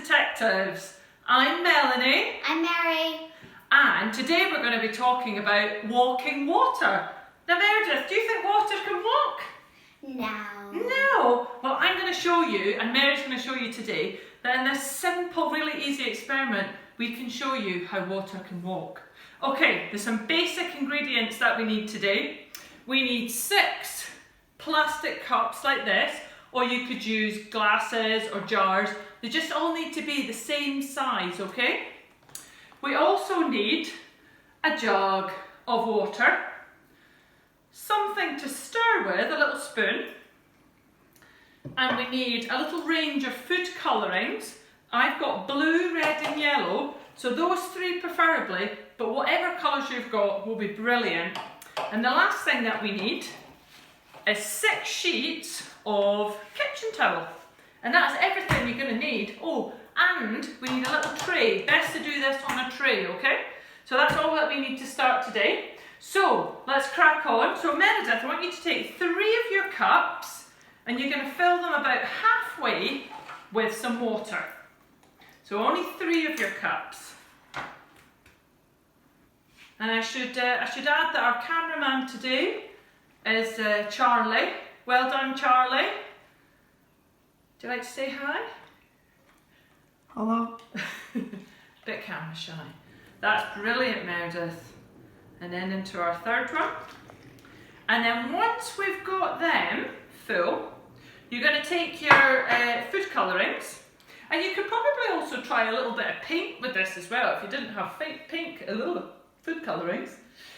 Detectives. I'm Melanie. I'm Mary. And today we're going to be talking about walking water. Now Meredith, do you think water can walk? No. No. Well, I'm going to show you, and Mary's going to show you today, that in this simple, really easy experiment, we can show you how water can walk. Okay, there's some basic ingredients that we need today. We need 6 plastic cups like this, or you could use glasses or jars. They just all need to be the same size, okay? We also need a jug of water, something to stir with, a little spoon, and we need a little range of food colourings. I've got blue, red and yellow, so those 3 preferably, but whatever colours you've got will be brilliant. And the last thing that we need is 6 sheets of kitchen towel. And that's everything you're going to need. Oh, and we need a little tray. Best to do this on a tray, okay? So that's all that we need to start today. So let's crack on. So Meredith, I want you to take 3 of your cups and you're going to fill them about halfway with some water. So only 3 of your cups. And I should add that our cameraman today is Charlie. Well done, Charlie. Do you like to say hi? Hello. Bit camera shy. That's brilliant, Meredith. And then into our 3rd one. And then once we've got them full, you're going to take your food colourings. And you could probably also try a little bit of paint with this as well. If you didn't have pink, a little food colourings.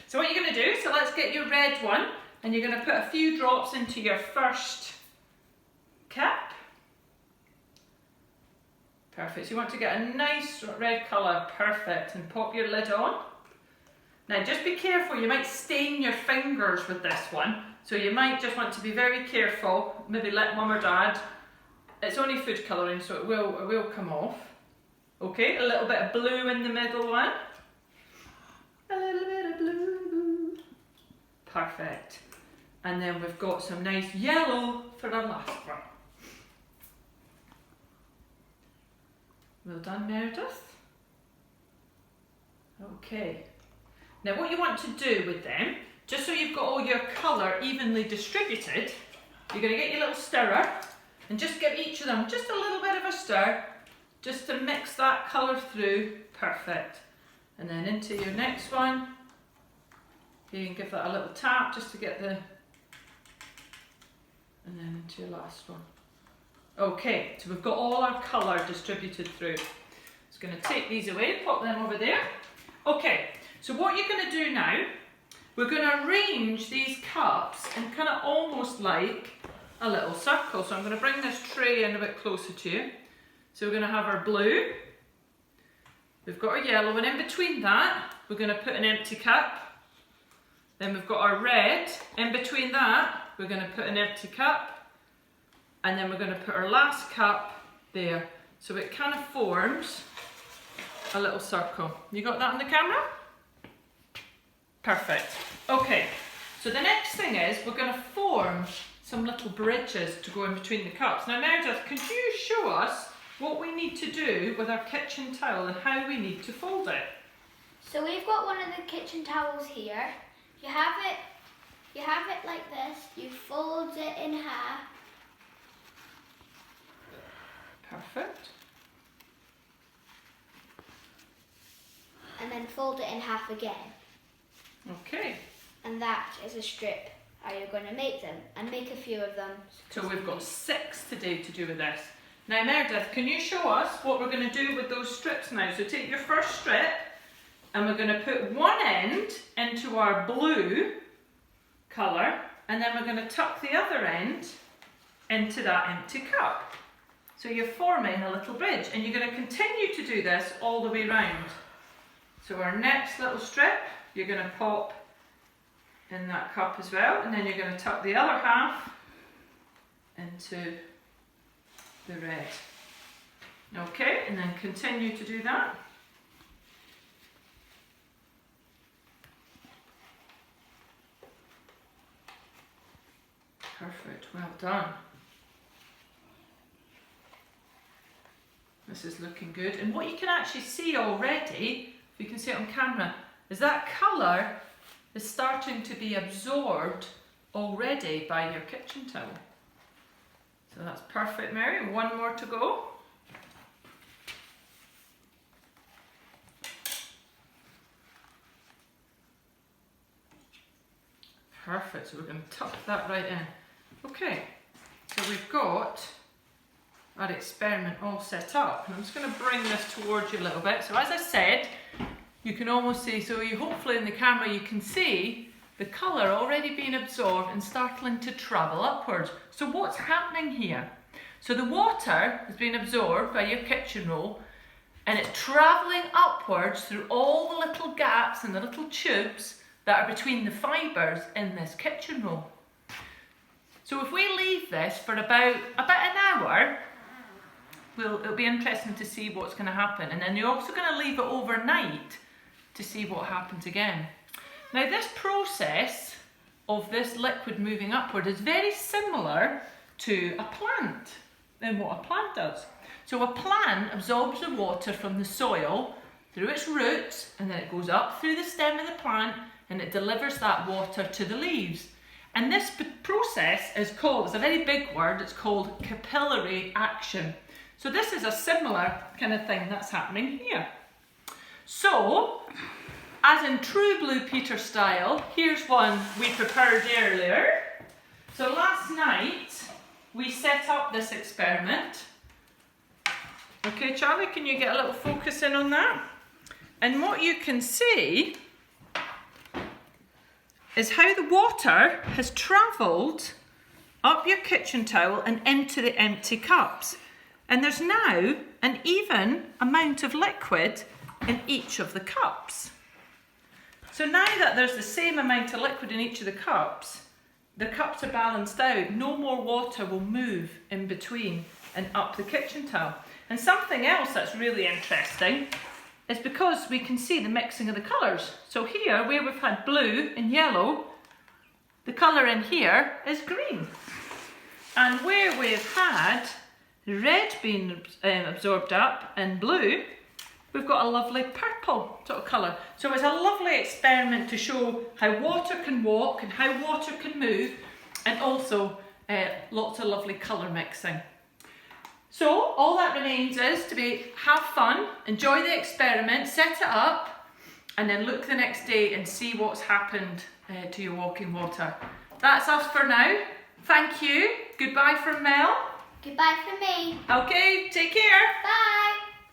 So what you're going to do, so let's get your red one. And you're going to put a few drops into your first cup. Perfect. So you want to get a nice red colour. Perfect. And pop your lid on. Now just be careful. You might stain your fingers with this one. So you might just want to be very careful. Maybe let mum or dad. It's only food colouring, so it will come off. Okay, a little bit of blue in the middle one. A little bit of blue. Perfect. And then we've got some nice yellow for our last one. Well done, Meredith. Okay. Now what you want to do with them, just so you've got all your colour evenly distributed, you're going to get your little stirrer and just give each of them just a little bit of a stir, just to mix that colour through. Perfect. And then into your next one, you can give that a little tap just to get the, and then into your last one. Okay, so we've got all our colour distributed through. Just going to take these away, pop them over there. Okay, so what you're going to do now, we're going to arrange these cups in kind of almost like a little circle. So I'm going to bring this tray in a bit closer to you. So we're going to have our blue, we've got our yellow, and in between that, we're going to put an empty cup. Then we've got our red, in between that, we're going to put an empty cup. And then we're going to put our last cup there. So it kind of forms a little circle. You got that on the camera? Perfect. Okay, so the next thing is we're going to form some little bridges to go in between the cups. Now Meredith, could you show us what we need to do with our kitchen towel and how we need to fold it? So we've got one of the kitchen towels here. You have it like this. You fold it in half. Perfect. And then fold it in half again. Okay. And that is a strip. How you're going to make them, and make a few of them. So we've got 6 today to do with this. Now Meredith, can you show us what we're going to do with those strips now? So take your first strip and we're going to put one end into our blue colour, and then we're going to tuck the other end into that empty cup. So you're forming a little bridge, and you're going to continue to do this all the way round. So our next little strip, you're going to pop in that cup as well, and then you're going to tuck the other half into the red. Okay, and then continue to do that. Perfect, well done. This is looking good. And what you can actually see already, if you can see it on camera, is that colour is starting to be absorbed already by your kitchen towel. So that's perfect, Mary. One more to go. Perfect, so we're going to tuck that right in. Okay, so we've got our experiment all set up. And I'm just going to bring this towards you a little bit. So as I said, you can almost see, so you hopefully in the camera you can see the colour already being absorbed and starting to travel upwards. So what's happening here? So the water has been absorbed by your kitchen roll and it's travelling upwards through all the little gaps and the little tubes that are between the fibres in this kitchen roll. So if we leave this for about an hour, it'll be interesting to see what's going to happen. And then you're also going to leave it overnight to see what happens again. Now this process of this liquid moving upward is very similar to a plant in what a plant does. So a plant absorbs the water from the soil through its roots and then it goes up through the stem of the plant and it delivers that water to the leaves. And this process is called, it's a very big word, it's called capillary action. So this is a similar kind of thing that's happening here. So, as in true Blue Peter style, here's one we prepared earlier. So last night, we set up this experiment. Okay, Charlie, can you get a little focus in on that? And what you can see is how the water has travelled up your kitchen towel and into the empty cups. And there's now an even amount of liquid in each of the cups. So now that there's the same amount of liquid in each of the cups are balanced out. No more water will move in between and up the kitchen towel. And something else that's really interesting is because we can see the mixing of the colours. So here, where we've had blue and yellow, the colour in here is green. And where we've had red being absorbed up and blue, we've got a lovely purple sort of colour. So it's a lovely experiment to show how water can walk and how water can move, and also lots of lovely colour mixing. So all that remains is to have fun, enjoy the experiment, set it up, and then look the next day and see what's happened to your walking water. That's us for now. Thank you. Goodbye from Mel. Goodbye from me. Okay, take care. Bye.